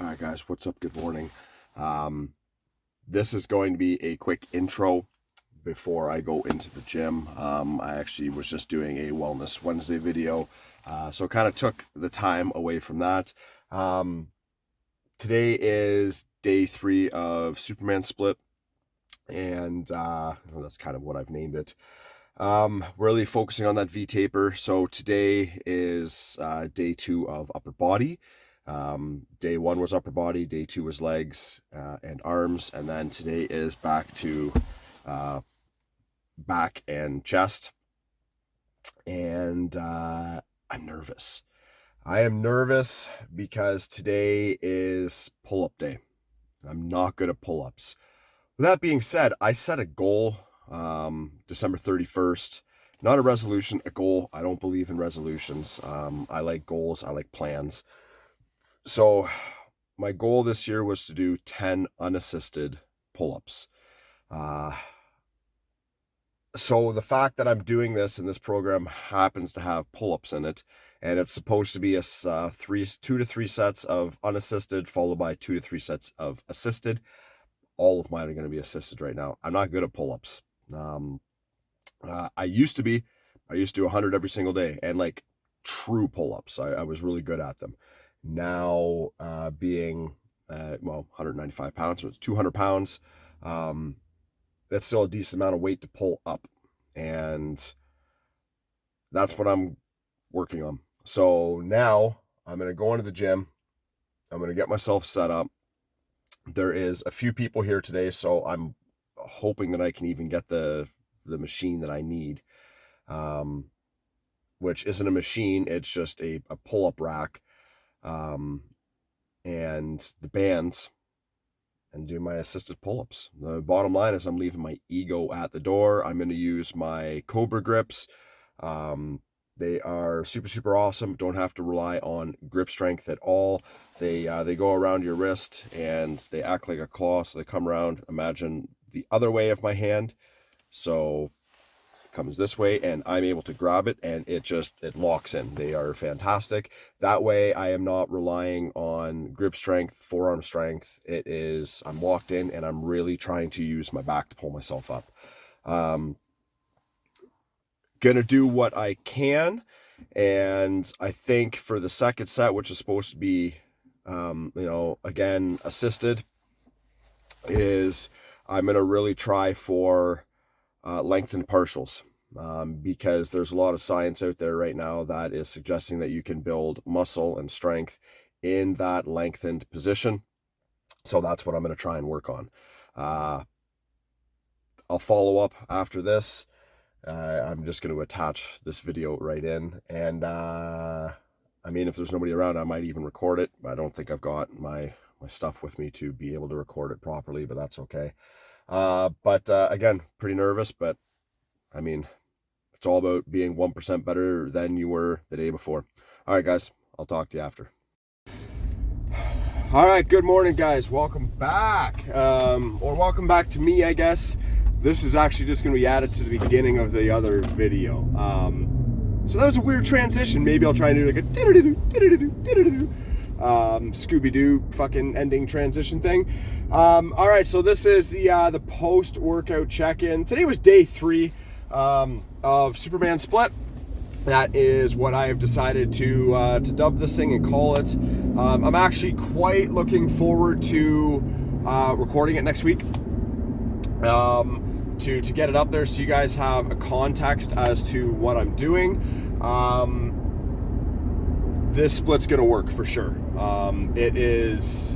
All right, guys, what's up? Good morning. This is going to be a quick intro before I go into the gym. I actually was just doing a Wellness Wednesday video, so kind of took the time away from that. Today is day 3 of Superman Split, and that's kind of what I've named it. Really focusing on that V-taper. So today is day 2 of upper body. Day 1 was upper body, day 2 was legs and arms, and then today is back to back and chest. And I'm nervous. I am nervous because today is pull-up day. I'm not good at pull-ups. With that being said, I set a goal December 31st. Not a resolution, a goal. I don't believe in resolutions. I like goals, I like plans. So my goal this year was to do 10 unassisted pull-ups. So the fact that I'm doing this and this program happens to have pull-ups in it, and it's supposed to be a 2 to 3 sets of unassisted followed by 2 to 3 sets of assisted. All of mine are going to be assisted right now. I'm not good at pull-ups. I used to do 100 every single day, and like true pull-ups. I was really good at them. Now, being 195 pounds, so it's 200 pounds, that's still a decent amount of weight to pull up, and that's what I'm working on. So now I'm going to go into the gym. I'm going to get myself set up. There is a few people here today, so I'm hoping that I can even get the machine that I need, which isn't a machine. It's just a pull-up rack, and the bands, and do my assisted pull-ups. The bottom line is I'm leaving my ego at the door. I'm going to use my Cobra grips. They are super, super awesome. Don't have to rely on grip strength at all. They go around your wrist and they act like a claw. So they come around, imagine the other way of my hand. So it comes this way and I'm able to grab it and it locks in. They are fantastic. That way I am not relying on grip strength, forearm strength. I'm locked in and I'm really trying to use my back to pull myself up. Gonna do what I can, and I think for the second set, which is supposed to be again assisted, is I'm gonna really try for lengthened partials, because there's a lot of science out there right now that is suggesting that you can build muscle and strength in that lengthened position. So that's what I'm gonna try and work on. I'll follow up after this. I'm just going to attach this video right in, and if there's nobody around, I might even record it. I don't think I've got my stuff with me to be able to record it properly, but that's okay. Again, pretty nervous, but it's all about being 1% better than you were the day before. All right, guys, I'll talk to you after. All right, good morning, guys. Welcome back, or welcome back to me, I guess. This is actually just going to be added to the beginning of the other video. So that was a weird transition. Maybe I'll try and do like a Scooby-Doo fucking ending transition thing. All right, so this is the post-workout check-in. Today was day 3 of Superman Split. That is what I have decided to dub this thing and call it. I'm actually quite looking forward to recording it next week. To get it up there so you guys have a context as to what I'm doing. This split's gonna work for sure. It's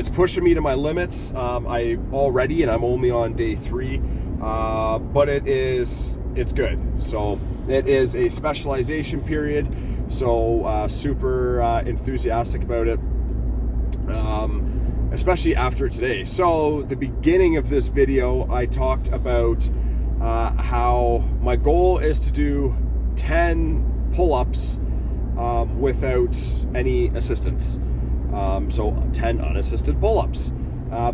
pushing me to my limits. I'm only on day 3, but it's good. So it is a specialization period, so super enthusiastic about it. Especially after today. So the beginning of this video, I talked about how my goal is to do 10 pull-ups without any assistance. So 10 unassisted pull-ups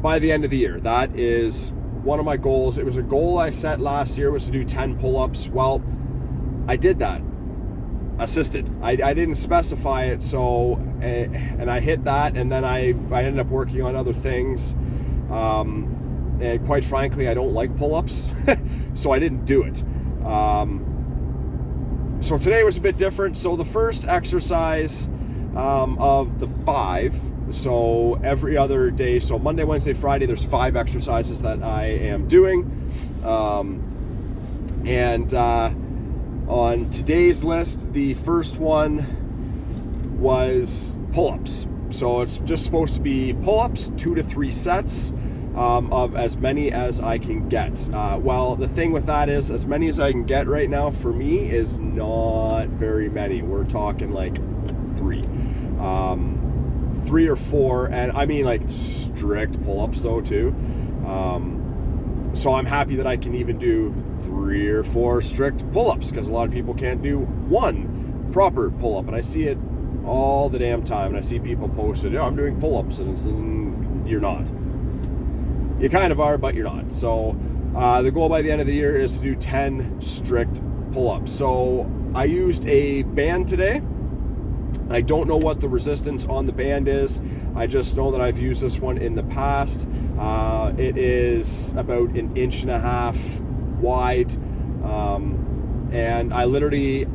by the end of the year. That is one of my goals. It was a goal I set last year, was to do 10 pull-ups. Well, I did that. assisted. I didn't specify it, so and I hit that, and then I ended up working on other things, and quite frankly, I don't like pull-ups, so I didn't do it. So today was a bit different. So the first exercise of the 5, so every other day, so Monday, Wednesday, Friday, there's 5 exercises that I am doing, and on today's list, the first one was pull-ups. So it's just supposed to be pull-ups, 2 to 3 sets of as many as I can get. Well, the thing with that is, as many as I can get right now for me is not very many. We're talking like 3 or 4, and I mean like strict pull-ups though too. So I'm happy that I can even do 3 or 4 strict pull-ups, because a lot of people can't do 1 proper pull-up, and I see it all the damn time, and I see people posted, I'm doing pull-ups, and you're not. You kind of are, but you're not. So the goal by the end of the year is to do 10 strict pull-ups. So I used a band today. I don't know what the resistance on the band is. I just know that I've used this one in the past. It is about 1.5 inches wide. And I literally,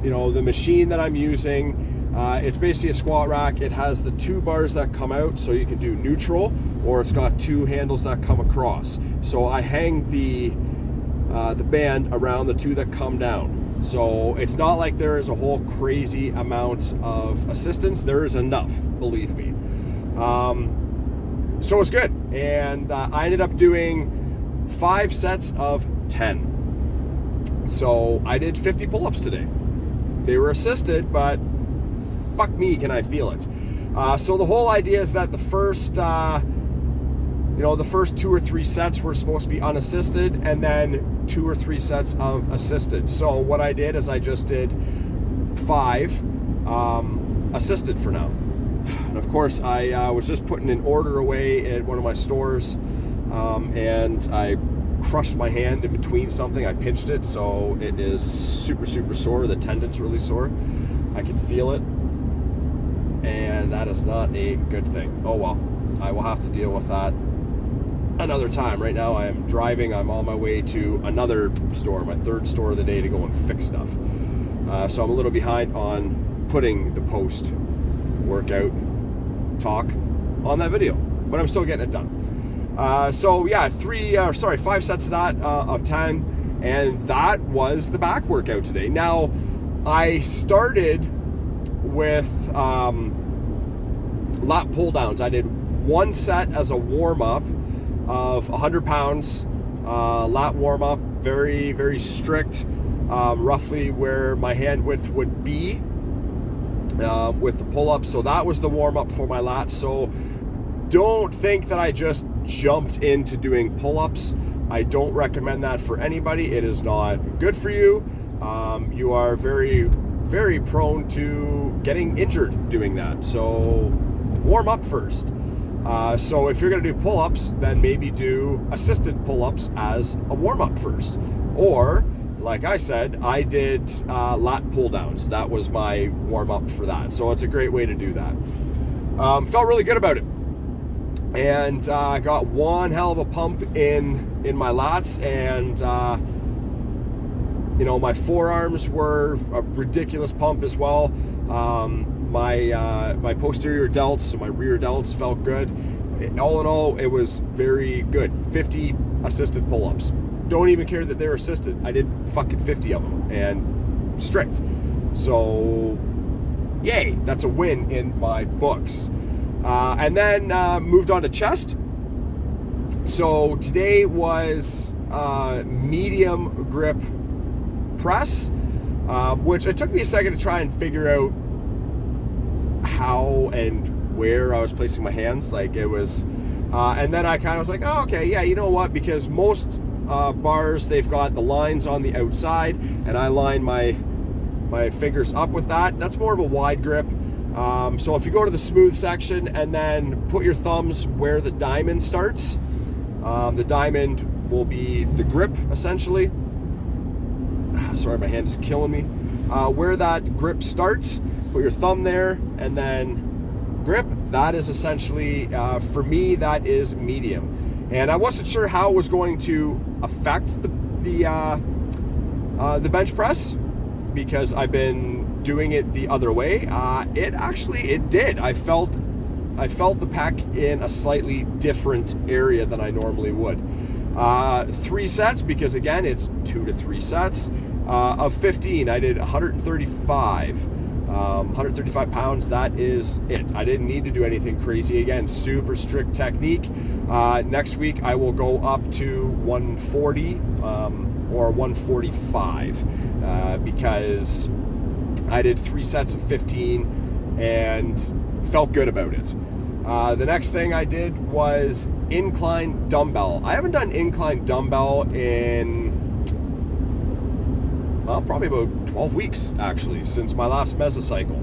the machine that I'm using, it's basically a squat rack. It has the 2 bars that come out, so you can do neutral, or it's got 2 handles that come across. So I hang the band around the 2 that come down. So it's not like there is a whole crazy amount of assistance. There is enough, believe me. So it's good. And I ended up doing 5 sets of 10. So I did 50 pull-ups today. They were assisted, but fuck me, can I feel it. So the whole idea is that the first 2 or 3 sets were supposed to be unassisted, and then 2 or 3 sets of assisted. So what I did is I just did 5 assisted for now. And of course, I was just putting an order away at one of my stores, and I crushed my hand in between something. I pinched it, so it is super, super sore. The tendon's really sore. I can feel it, and that is not a good thing. Oh well, I will have to deal with that another time. Right now I am driving. I'm on my way to another store, my 3rd store of the day, to go and fix stuff. So I'm a little behind on putting the post workout talk on that video, but I'm still getting it done. So yeah, 5 sets of that of 10, and that was the back workout today. Now I started with lat pull downs. I did 1 set as a warm-up of 100 pounds, lat warm-up, very, very strict, roughly where my hand width would be with the pull-up. So that was the warm-up for my lats. So don't think that I just jumped into doing pull-ups. I don't recommend that for anybody. It is not good for you. You are very, very prone to getting injured doing that. So warm up first. So if you're going to do pull-ups, then maybe do assisted pull-ups as a warm-up first. Or, like I said, I did lat pull-downs. That was my warm-up for that. So it's a great way to do that. Felt really good about it. And I got one hell of a pump in my lats, and my forearms were a ridiculous pump as well. My posterior delts, so my rear delts felt good. All in all, it was very good. 50 assisted pull-ups. Don't even care that they're assisted. I did fucking 50 of them, and strict. So, yay, that's a win in my books. And then moved on to chest. So today was medium grip press, which it took me a second to try and figure out how and where I was placing my hands. Like it was, and then I kind of was like, oh, okay, yeah, you know what? Because most bars, they've got the lines on the outside, and I line my fingers up with that. That's more of a wide grip. So if you go to the smooth section and then put your thumbs where the diamond starts, the diamond will be the grip essentially. Sorry, my hand is killing me. where that grip starts, put your thumb there, and then grip. That is essentially, for me, that is medium. And I wasn't sure how it was going to affect the bench press, because I've been doing it the other way. It did. I felt the pec in a slightly different area than I normally would. 3 sets, because again, it's 2 to 3 sets of 15. I did 135 pounds. That is it. I didn't need to do anything crazy. Again, super strict technique. Next week I will go up to 140 or 145 because I did 3 sets of 15 and felt good about it. The next thing I did was incline dumbbell. I haven't done incline dumbbell in, well, probably about 12 weeks actually, since my last mesocycle.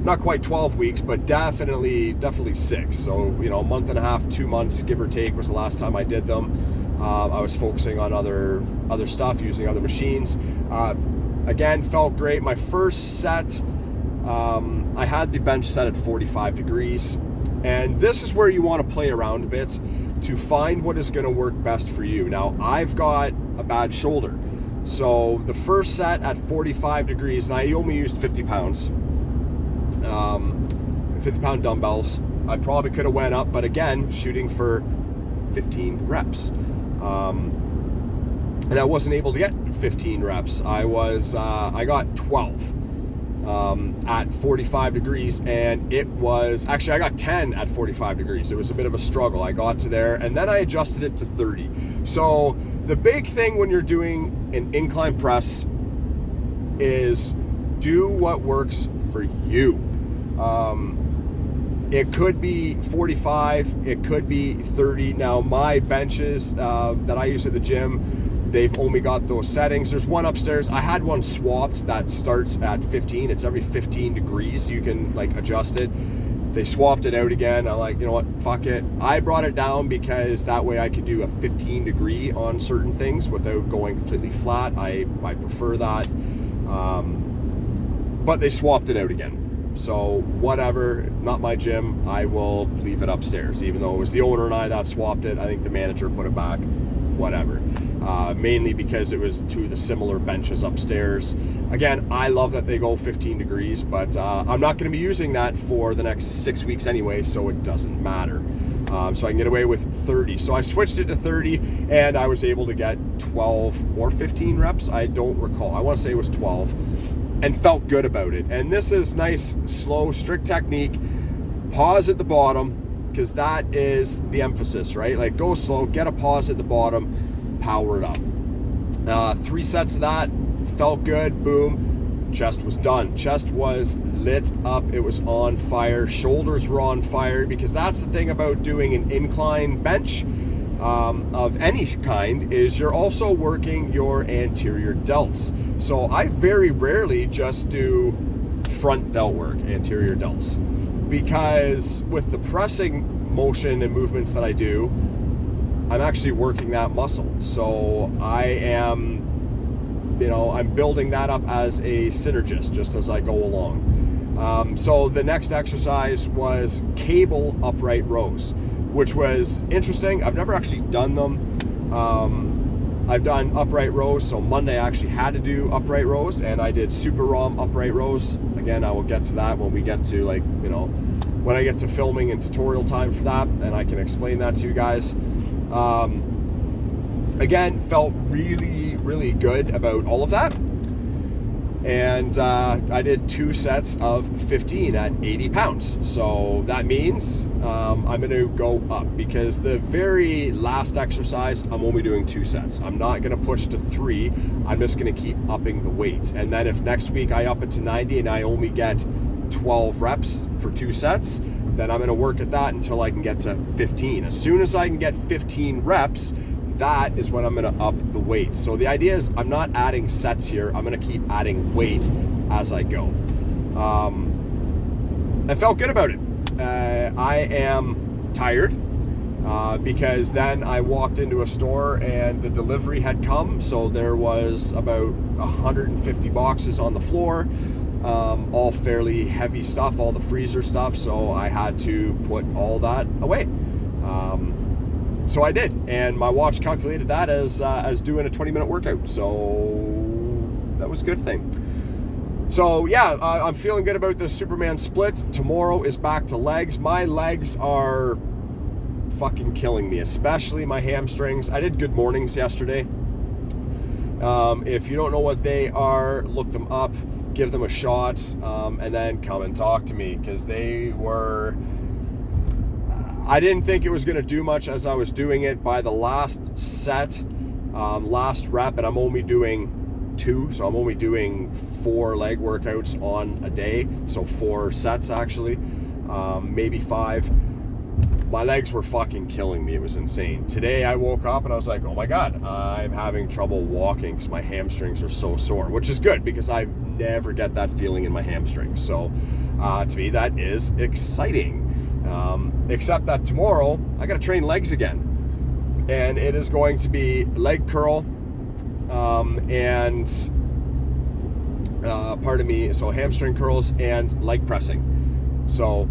Not quite 12 weeks, but definitely 6. So, you know, a month and a half, 2 months, give or take, was the last time I did them. I was focusing on other stuff, using other machines. Again, felt great. My first set, I had the bench set at 45 degrees. And this is where you want to play around a bit to find what is going to work best for you. Now, I've got a bad shoulder. So the first set at 45 degrees, and I only used 50 pounds, 50-pound dumbbells. I probably could have went up, but again, shooting for 15 reps. And I wasn't able to get 15 reps. I got 12 at 45 degrees, and it was, actually I got 10 at 45 degrees. It was a bit of a struggle. I got to there, and then I adjusted it to 30. So the big thing when you're doing an incline press is do what works for you. It could be 45, it could be 30. Now my benches that I use at the gym, they've only got those settings. There's one upstairs. I had one swapped that starts at 15. It's every 15 degrees. You can like adjust it. They swapped it out again. I'm like, you know what, fuck it. I brought it down because that way I could do a 15 degree on certain things without going completely flat. I prefer that. But they swapped it out again. So whatever, not my gym, I will leave it upstairs. Even though it was the owner and I that swapped it, I think the manager put it back, whatever. Mainly because it was 2 of the similar benches upstairs. Again, I love that they go 15 degrees, but I'm not going to be using that for the next 6 weeks anyway, so it doesn't matter. So I can get away with 30. So I switched it to 30, and I was able to get 12 or 15 reps. I don't recall. I want to say it was 12, and felt good about it. And this is nice, slow, strict technique. Pause at the bottom, because that is the emphasis, right? Like, go slow, get a pause at the bottom, power it up. 3 sets of that, felt good, boom, chest was done. Chest was lit up, it was on fire, shoulders were on fire, because that's the thing about doing an incline bench of any kind, is you're also working your anterior delts. So I very rarely just do front delt work, anterior delts, because with the pressing motion and movements that I do, I'm actually working that muscle. So I am, I'm building that up as a synergist just as I go along. So the next exercise was cable upright rows, which was interesting. I've never actually done them. I've done upright rows. So Monday I actually had to do upright rows, and I did super ROM upright rows. Again, I will get to that when we get to when I get to filming and tutorial time for that, and I can explain that to you guys. Again, felt really, really good about all of that. And I did 2 sets of 15 at 80 pounds. So that means I'm going to go up, because the very last exercise, I'm only doing 2 sets. I'm not going to push to 3. I'm just going to keep upping the weight. And then if next week I up it to 90 and I only get 12 reps for 2 sets, then I'm going to work at that until I can get to 15. As soon as I can get 15 reps, that is when I'm going to up the weight. So the idea is I'm not adding sets here. I'm going to keep adding weight as I go. I felt good about it. I am tired. because then I walked into a store and the delivery had come, so there was about 150 boxes on the floor, all fairly heavy stuff, all the freezer stuff, so I had to put all that away. So I did, and my watch calculated that as doing a 20-minute workout, so that was a good thing. So yeah, I'm feeling good about this Superman split. Tomorrow is back to legs. My legs are fucking killing me, especially my hamstrings. I did Good Mornings yesterday. If you don't know what they are, look them up, give them a shot, and then come and talk to me, because they were... I didn't think it was going to do much as I was doing it. By the last set, last rep, and I'm only doing 2, so I'm only doing 4 leg workouts on a day, so 4 sets actually, maybe 5. My legs were fucking killing me. It was insane. Today I woke up and I was like, oh my God, I'm having trouble walking because my hamstrings are so sore, which is good because I never get that feeling in my hamstrings. So to me, that is exciting. Except that tomorrow I got to train legs again, and it is going to be leg curl, and so hamstring curls and leg pressing. So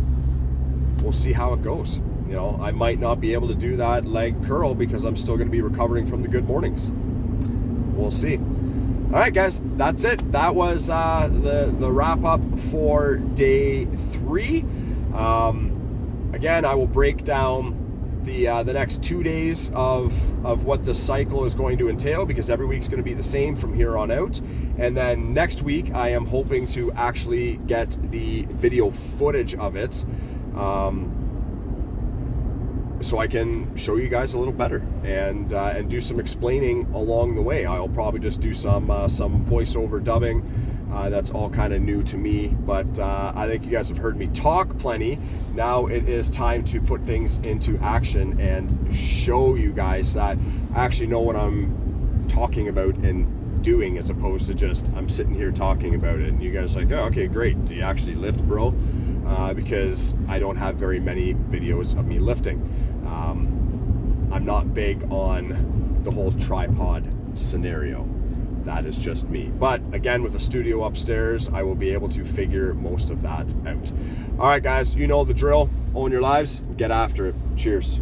we'll see how it goes. You know, I might not be able to do that leg curl because I'm still going to be recovering from the Good Mornings. We'll see. All right, guys, that's it. That was the wrap up for day 3. Again, I will break down the next 2 days of what the cycle is going to entail, because every week's going to be the same from here on out. And then next week, I am hoping to actually get the video footage of it, so I can show you guys a little better and do some explaining along the way. I'll probably just do some voiceover dubbing. That's all kind of new to me, but I think you guys have heard me talk plenty. Now it is time to put things into action and show you guys that I actually know what I'm talking about and doing, as opposed to just I'm sitting here talking about it and you guys are like, oh, okay, great, do you actually lift, bro? Because I don't have very many videos of me lifting. I'm not big on the whole tripod scenario. That is just me. But again, with a studio upstairs, I will be able to figure most of that out. All right, guys, you know the drill. Own your lives. Get after it. Cheers.